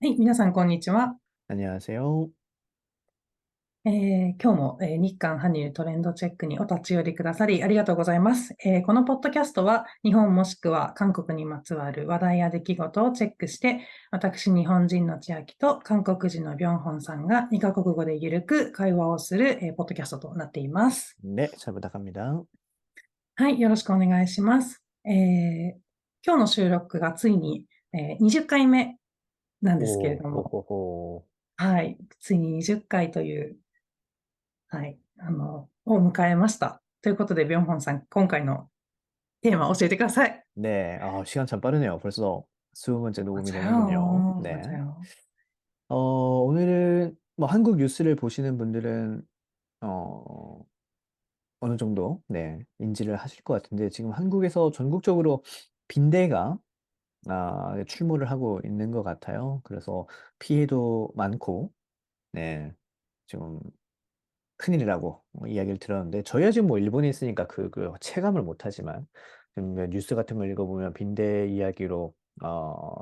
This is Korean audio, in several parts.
はい、皆さんこんにちは。안녕하세요. 今日も、日韓韓流トレンドチェックにお立ち寄りくださりありがとうございます。このポッドキャストは日本もしくは韓国にまつわる話題や出来事をチェックして、私日本人の千秋と韓国人のビョンホンさんが2カ国語でゆるく会話をする、ポッドキャストとなっています。 네, 잘 부탁합니다. はい、よろしくお願いします。今日の収録がついに、20回目なんですけれ 오, ども、 호호호. はい、ついに20回というはい、を迎えました。ということで、ビョンホンさん、今回のテーマを教えてください。 네, 시간 참 빠르네요. 벌써 20번째 녹음이 되는군요. 맞아요. 네. 맞아요. 오늘은 뭐 한국 뉴스를 보시는 분들은 어, 어느 정도 네, 인지를 하실 것 같은데 지금 한국에서 전국적으로 빈대가 출몰을 하고 있는 것 같아요. 그래서 피해도 많고, 네, 지금 큰일이라고 이야기를 들었는데 저희가 지금 뭐 일본에 있으니까 그 체감을 못하지만 지금 뉴스 같은 걸 읽어보면 빈대 이야기로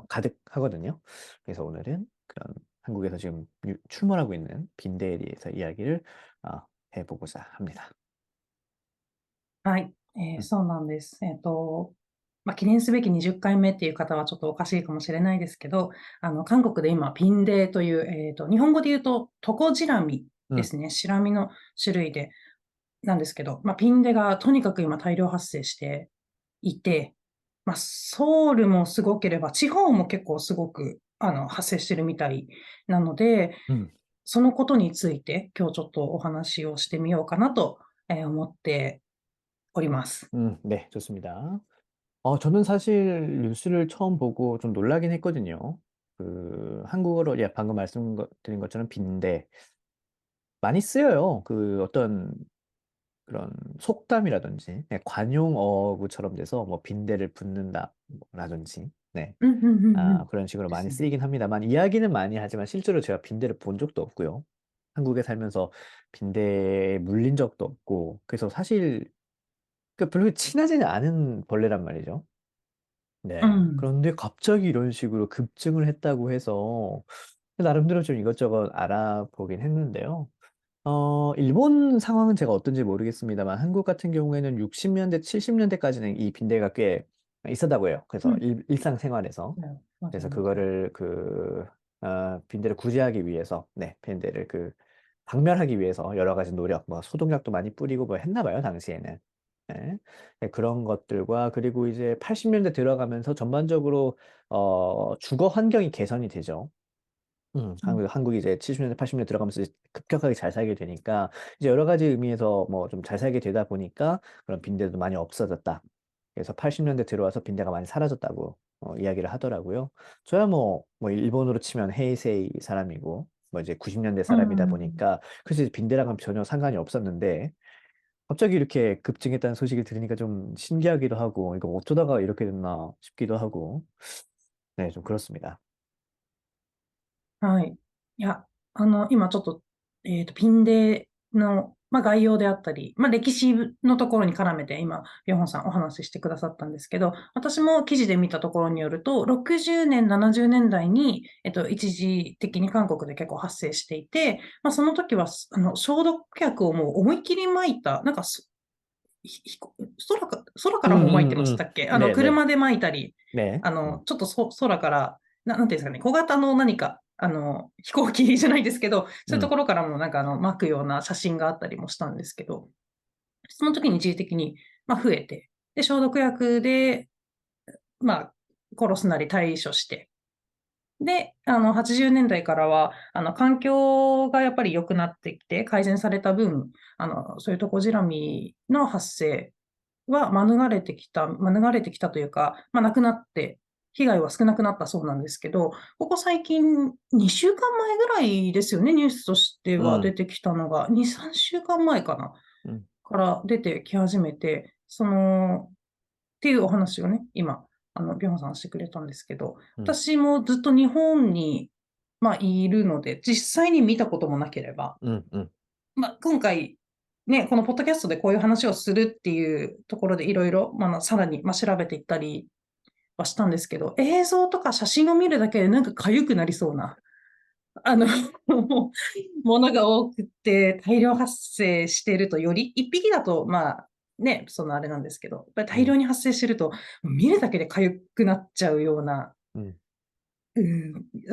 가득하거든요. 그래서 오늘은 그런 한국에서 지금 출몰하고 있는 빈대에 대해서 이야기를 해보고자 합니다. はい、음, そうなんです。記念すべき20回目っていう方はちょっとおかしいかもしれないですけど、韓国で今、ピンデーという、日本語で言うと、トコジラミで 음, すね。シラミの種類で、なんですけど、ピンデがとにかく今大量発生していて、ソウルもすごければ、地方も結構すごく、発生してるみたいなので、음, そのことについて今日ちょっとお話をしてみようかなと思っております。 네, 좋습니다. 저는 사실 뉴스를 처음 보고 좀 놀라긴 했거든요. 한국어로, 예, 방금 말씀드린 것처럼 빈대 많이 쓰여요. 어떤 그런 속담이라든지 네, 관용어구처럼 돼서 뭐 빈대를 붓는다라든지 네. うんうんうんうん。그런 식으로 で 많이 すね。쓰이긴 합니다만 이야기는 많이 하지만 실제로 제가 빈대를 본 적도 없고요. 한국에 살면서 빈대에 물린 적도 없고 그래서 사실 별로 친하지는 않은 벌레란 말이죠. う 네. ん。그런데 갑자기 이런 식으로 급증을 했다고 해서 나름대로 좀 이것저것 알아보긴 했는데요. 일본 상황은 제가 어떤지 모르겠습니다만 한국 같은 경우에는 60년대, 70년대까지는 이 빈대가 꽤 있었다고 해요. う 그래서 ん。일상생활에서. 맞아요, 그래서 맞아요. 그거를 빈대를 구제하기 위해서, 네, 빈대를 박멸하기 위해서 여러 가지 노력, 뭐 소독약도 많이 뿌리고 뭐 했나 봐요, 당시에는. 네. 네, 그런 것들과 그리고 이제 80년대 들어가면서 전반적으로 주거 환경이 개선이 되죠. うん。한국이 이제 70년대, 80년대 들어가면서 이제 급격하게 잘 살게 되니까, 이제 여러 가지 의미에서 뭐 좀 잘 살게 되다 보니까 그런 빈대도 많이 없어졌다. 그래서 80년대 들어와서 빈대가 많이 사라졌다고 이야기를 하더라고요. 저야 뭐 일본으로 치면 헤이세이 사람이고, 뭐 이제 90년대 う 사람이다 ん。 보니까, 그래서 빈대랑은 전혀 상관이 없었는데, 갑자기 이렇게 급증했다는 소식을 들으니까 좀 신기하기도 하고, 이거 어쩌다가 이렇게 됐나 싶기도 하고, 네, 좀 그렇습니다. はい。いや、今ちょっと、ピンデの、概要であったり、歴史のところに絡めて今、ビョンホンさんお話ししてくださったんですけど、私も記事で見たところによると、60年、70年代に、一時的に韓国で結構発生していて、その時は、消毒薬をもう思いっきり撒いた、なんか空からも撒いてましたっけ？네네. 車で撒いたり、네. ちょっと空から、なんていうんですかね、小型の何か、飛行機じゃないですけど、そういうと 음, ころからもなんか撒くような写真があったりもしたんですけど、その時に一時的に、増えて、で、消毒薬で、まあ、殺すなり対処して、で、80年代からは、環境がやっぱり良くなってきて、改善された分、そういうトコジラミの発生は免れてきたというか、なくなって、被害は少なくなったそうなんですけど、ここ最近、2週間前ぐらいですよね、ニュースとしては出 음, てきたのが、2、3週間前かな、음, から出てき始めて、っていうお話をね、今、ビョンさんしてくれたんですけど、음, 私もずっと日本に、いるので、実際に見たこともなければ、음. 今回、ね、このポッドキャストでこういう話をするっていうところでいろいろ、さらに、調べていったりはしたんですけど、映像とか写真を見るだけでなんか痒くなりそうな、あの、ものが多くて大量発生してるとより、一匹だとまあね、そのあれなんですけど、やっぱり大量に発生してると、見るだけで痒くなっちゃうような、うん。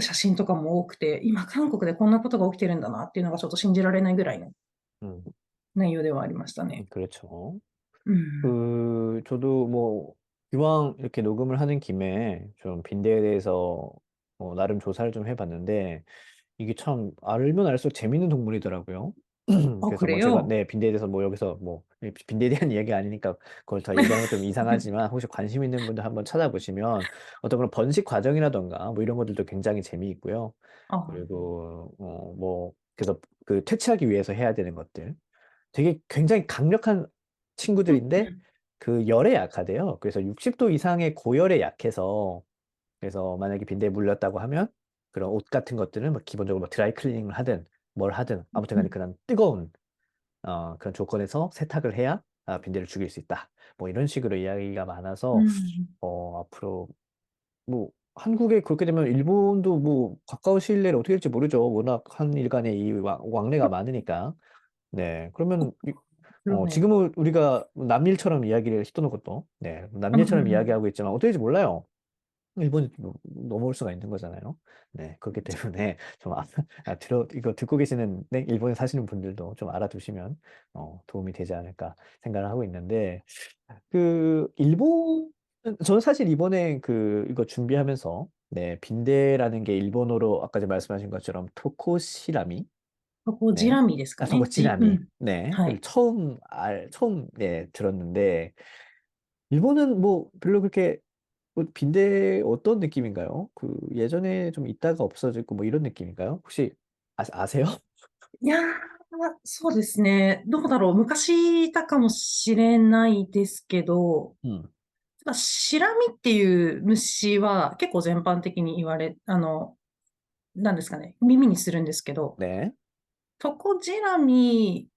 写真とかも多くて、今韓国でこんなことが起きてるんだなっていうのがちょっと信じられないぐらいの 内容ではありましたね。 그렇죠. うん。 저도 뭐, 이왕 이렇게 녹음을 하는 김에 좀 빈대에 대해서 나름 조사를 좀 해봤는데, 이게 참 알면 알수록 재밌는 동물이더라고요. 어, 그래서 뭐 제가, 그래요? 네, 빈대에 대해서 뭐 여기서 뭐, 빈대에 대한 이야기가 아니니까 그걸 더 얘기하는 건 좀 이상하지만, 혹시 관심 있는 분들 한번 찾아보시면 어떤 그런 번식 과정이라던가 뭐 이런 것들도 굉장히 재미있고요. 아, 그리고, 뭐, 그래서 그 퇴치하기 위해서 해야 되는 것들. 되게 굉장히 강력한 친구들인데 그 열에 약하대요. 그래서 60도 이상의 고열에 약해서 그래서 만약에 빈대에 물렸다고 하면 그런 옷 같은 것들은 뭐 기본적으로 뭐 드라이 클리닝을 하든 뭘 하든 아무튼 간에 그런 뜨거운 그런 조건에서 세탁을 해야 빈대를 죽일 수 있다. 뭐 이런 식으로 이야기가 많아서 앞으로 뭐 한국에 그렇게 되면 일본도 뭐 가까운 시일 내에 어떻게 될지 모르죠. 워낙 한일 간의 이 왕래가 많으니까. 네, 그러면 지금은 우리가 남일처럼 이야기를 시도는 것도, 네, 남일처럼 이야기하고 있지만 어떻게 될지 몰라요. 일본이 넘어올 수가 있는 거잖아요. 네, 그렇기 때문에 좀 이거 듣고 계시는, 네, 일본에 사시는 분들도 좀 알아두시면 도움이 되지 않을까 생각을 하고 있는데, 일본, 저는 사실 이번에 이거 준비하면서, 네, 빈대라는 게 일본어로 아까 말씀하신 것처럼 토코시라미, ここジ 네, ラミですかね。토코치라미, 네, は 를 い。처음, 네, 들었는데, 일본은 뭐 별로 그렇게 빈대 어떤 느낌인가요? 예전에 좀 있다가 없어지고 뭐 이런 느낌인가요? 혹시 아세요? いやー、そうですね。どうだろう。昔いたかもしれないですけど、음, ただシラミっていう虫は結構全般的に言われ、なんですかね。耳にするんですけど、네, トコジラミ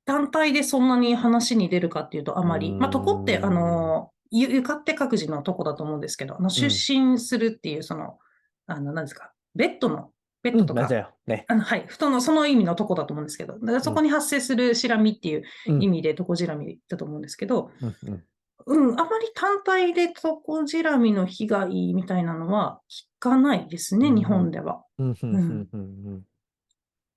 単体でそんなに話に出るかっていうとあまり、まあ、床って、床って書く字の床だと思うんですけど、就 음, 寝するっていう、何ですか、ベッドとか、맞아요. 네, はい、布団の、その意味の床だと思うんですけど、だからそこ 음, に発生するシラミっていう意 음, 味で床ジラミだと思うんですけど、음. あまり単体で床ジラミの被害みたいなのは聞かないですね、日 음, 本では。음, うん。 음, 음.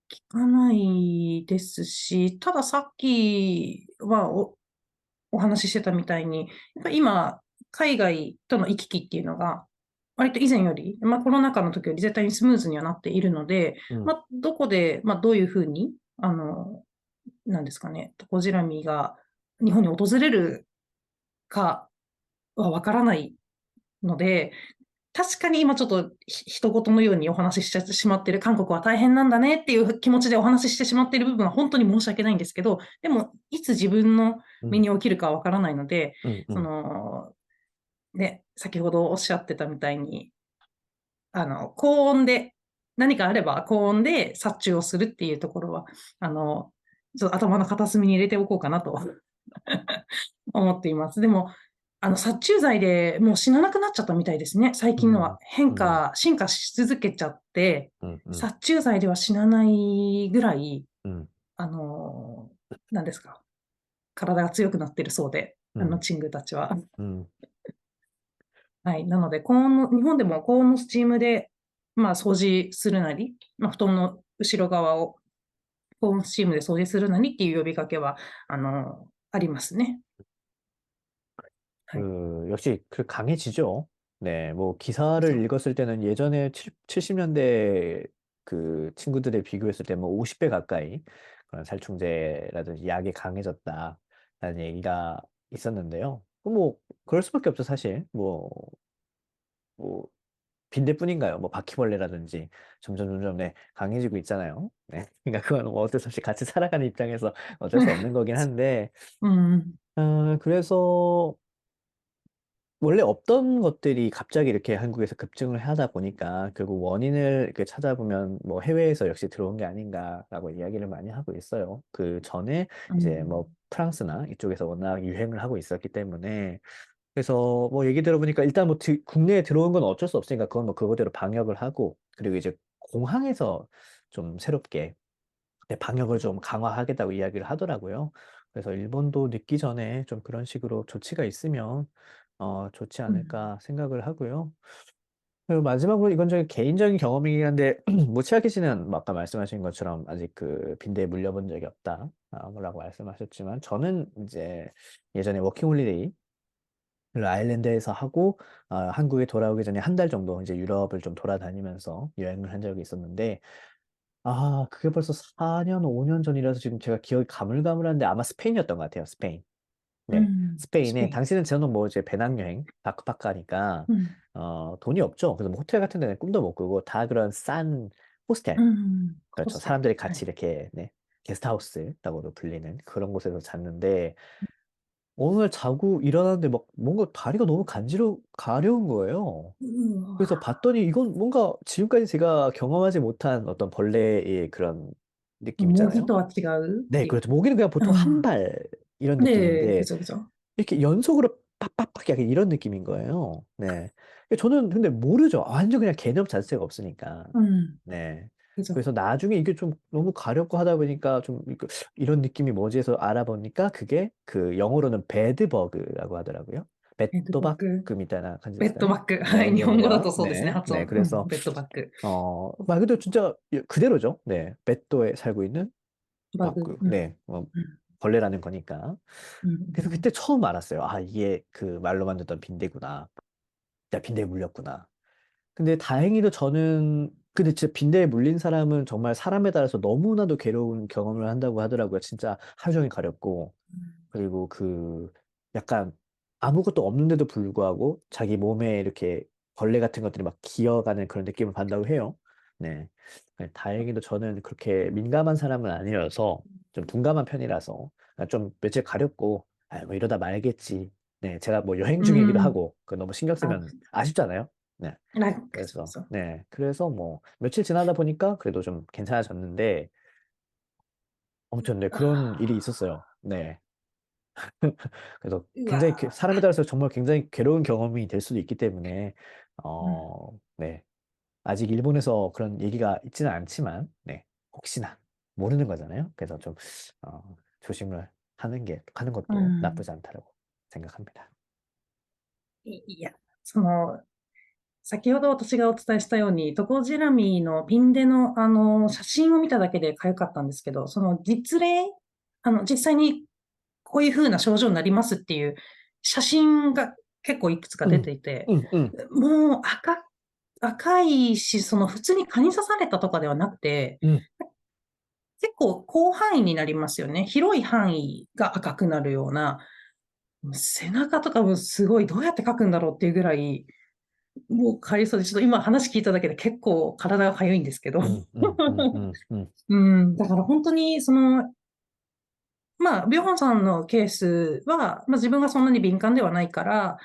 聞かないですし、たださっきはお話ししてたみたいに、やっぱり今、海外との行き来っていうのが、割と以前より、まあ、コロナ禍の時より絶対にスムーズにはなっているので、음, まあ、どこで、まあ、どういうふうに、なんですかね、トコジラミが日本に訪れるかはわからないので、確かに今ちょっと人事のようにお話ししてしまっている韓国は大変なんだねっていう気持ちでお話ししてしまっている部分は本当に申し訳ないんですけど、でもいつ自分の身 음, に起きるかわからないので、음, そ 음. の、ね、先ほどおっしゃってたみたいに、高温で、何かあれば高温で殺虫をするっていうところは、あの、ちょっと頭の片隅に入れておこうかなと思っています。でも、殺虫剤でもう死ななくなっちゃったみたいですね。最近のは 음, 음, 進化し続けちゃって、음, 음, 殺虫剤では死なないぐらい、음, 何ですか、体が強くなってるそうで、음, チングたちは。음, はい。なので、日本でも高温のスチームで、まあ、掃除するなり、まあ、布団の後ろ側を高温スチームで掃除するなりっていう呼びかけは、ありますね。はい。역시 강해지죠. 네, 뭐 기사를 そう。읽었을 때는 예전에 70년대 그 친구들에 비교했을 때 뭐 50배 가까이 그런 살충제라든지 약이 강해졌다라는 얘기가 있었는데요. 뭐 그럴 수밖에 없죠, 사실. 뭐 빈대뿐인가요? 뭐 바퀴벌레라든지 점점 네, 강해지고 있잖아요. 네. 그러니까 그건 뭐 어쩔 수 없이 같이 살아가는 입장에서 어쩔 수 없는 거긴 한데, うん。그래서 원래 없던 것들이 갑자기 이렇게 한국에서 급증을 하다 보니까 결국 원인을 이렇게 찾아보면 뭐 해외에서 역시 들어온 게 아닌가라고 이야기를 많이 하고 있어요. 그 전에 う 이제 뭐 ん。프랑스나 이쪽에서 워낙 유행을 하고 있었기 때문에 그래서 뭐 얘기 들어보니까 일단 뭐 국내에 들어온 건 어쩔 수 없으니까 그건 뭐 그거대로 방역을 하고 그리고 이제 공항에서 좀 새롭게 방역을 좀 강화하겠다고 이야기를 하더라고요. 그래서 일본도 늦기 전에 좀 그런 식으로 조치가 있으면 좋지 음. 않을까 생각을 하고요. 그리고 마지막으로 이건 저희 개인적인 경험이긴 한데 모치아키 씨는 뭐 아까 말씀하신 것처럼 아직 그 빈대에 물려본 적이 없다 라고 말씀하셨지만 저는 이제 예전에 워킹홀리데이 아일랜드에서 하고 한국에 돌아오기 전에 한 달 정도 이제 유럽을 좀 돌아다니면서 여행을 한 적이 있었는데 그게 벌써 4년, 5년 전이라서 지금 제가 기억이 가물가물한데 아마 스페인이었던 것 같아요. 스페인. 네. 스페인에 스페인. 당시는 저는 뭐 이제 배낭여행 바크파카니까 음. 돈이 없죠. 그래서 뭐 호텔 같은 데는 꿈도 못 꾸고 다 그런 싼 호스텔. 그렇죠. 호스텔. 사람들이 네. 같이 이렇게 네. 게스트하우스라고도 불리는 그런 곳에서 잤는데 어느 날 자고 일어났는데 막 뭔가 다리가 너무 가려운 거예요. 그래서 우와. 봤더니 이건 뭔가 지금까지 제가 경험하지 못한 어떤 벌레의 그런 느낌 있잖아요. 模擬とは違うっ 네, ていう。 그렇죠. 모기는 그냥 보통 한 아, 발 이런 네, 느낌인데 그죠, 그죠. 이렇게 연속으로 빡빡빡 약간 이런 느낌인 거예요. 네. 저는 근데 모르죠. 완전 그냥 개념 자체가 없으니까. 네. 그죠. 그래서 나중에 이게 좀 너무 가렵고 하다 보니까 좀 이런 느낌이 뭐지 해서 알아보니까 그게 그 영어로는 배드버그라고 하더라고요. ベッドバッグ。ベッドバッグみたいな感じですかね. ベッドバッグ。は 네, い、日本語だ 일본어로요. とそうですね、네. 発 네. 音。그래서 ベッドバッグ。말 그대로 진짜 그대로죠. 네. 베토에 살고 있는 バグ。바꾸. 네. 벌레라는 거니까. うん、그래서 うん、 그때 처음 알았어요. 이게 그 말로만 듣던 빈대구나. 나 빈대에 물렸구나. 근데 다행히도 저는 근데 진짜 빈대에 물린 사람은 정말 사람에 따라서 너무나도 괴로운 경험을 한다고 하더라고요. 진짜 하루 종일 가렵고 그리고 그 약간 아무것도 없는데도 불구하고 자기 몸에 이렇게 벌레 같은 것들이 막 기어가는 그런 느낌을 받는다고 해요. 네. 네, 다행히도 저는 그렇게 민감한 사람은 아니라서 좀 둔감한 편이라서 좀 며칠 가렵고 뭐 이러다 말겠지. 네, 제가 뭐 여행 う 중이기도 ん。하고 그 너무 신경 あ、쓰면 아쉽잖아요. 네. 楽、そう 그래서 そう。네. 그래서 뭐 며칠 지나다 보니까 그래도 좀 괜찮아졌는데 아무튼 네, 그런 일이 あ 있었어요. 네. 그래서 う 굉장히 わ 사람에 따라서 정말 굉장히 괴로운 경험이 될 수도 있기 때문에 うん。네. 아직 일본에서 그런 얘기가 있지는 않지만 네. 혹시나 모르는 거잖아요. 그래서 좀 조심을 하는 う 것도 ん。나쁘지 않다고 생각합니다. いや、先ほど私がお伝えしたように、トコジラミのピンデの、写真を見ただけで痒かったんですけど、その実例、実際にこういう風な症状になりますっていう写真が結構いくつか出うん、ていて、うん、うん、もう赤いし、普通に蚊に刺されたとかではなくて、うん、結構広範囲になりますよね。広い範囲が赤くなるような、背中とかもすごいどうやって描くんだろうっていうぐらい、もうかゆそうで、ちょっと今話聞いただけで結構体が痒いんですけど。うん、うん、うん、うん、うん、うん、だから本当にビョホンさんのケースは、自分がそんなに敏感ではないから、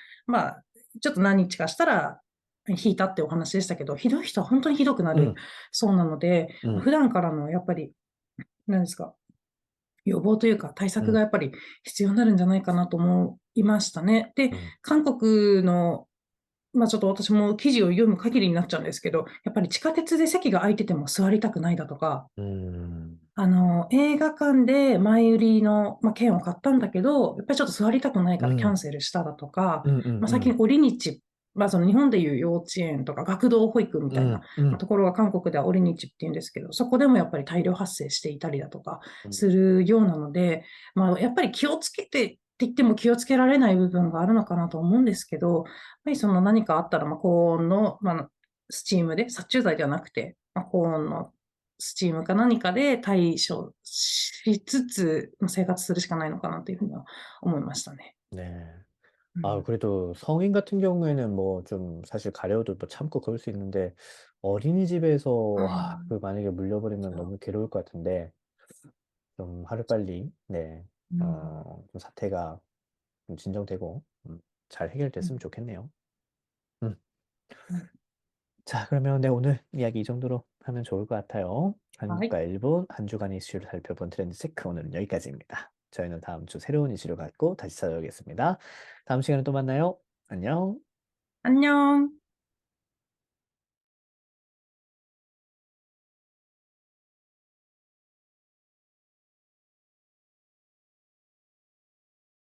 ちょっと何日かしたら引いたってお話でしたけど、ひどい人は本当にひどくなるうん、そうなので、うん、普段からのやっぱり、なんですか、予防というか対うん、策がやっぱり必要になるんじゃないかなと思いましたね。で、うん、韓国のちょっと私も記事を読む限りになっちゃうんですけど、やっぱり地下鉄で席が空いてても座りたくないだとか、うん、映画館で前売りの、券を買ったんだけど、やっぱりちょっと座りたくないからキャンうん、セルしただとか、うん、うん、最近折日、その日本でいう幼稚園とか学童保育みたいな、うん、うん、ところが韓国では折日って言うんですけど、そこでもやっぱり大量発生していたりだとかうん、するようなので、やっぱり気をつけてって言っても気をつけられない部分があるのかなと思うんですけど、やっぱりその何かあったら、高温の、スチームで、殺虫剤ではなくて、高温のスチームか何かで対処しつつ、生活するしかないのかなというふうには思いましたね。네. うん。 그래도 성인 같은 경우에는 뭐 좀 사실 가려워도 뭐 참고 그럴 수 있는데 어린이집에서 ああ、그 만약에 물려버리면 そ 너무 괴로울 것 같은데 좀 하루빨리 네, う。うん。좀 사태가 좀 진정되고 잘 うん。 해결됐으면 좋겠네요. 음. うん。 자, 그러면 네, 오늘 이야기 이 정도로 하면 좋을 것 같아요. はい。한국과 일본 한 주간 이슈를 살펴본 트렌드 체크 오늘은 여기까지입니다. 저희는 다음 주 새로운 이슈를 갖고 다시 찾아오겠습니다. 다음 시간에 또 만나요. 안녕. 안녕.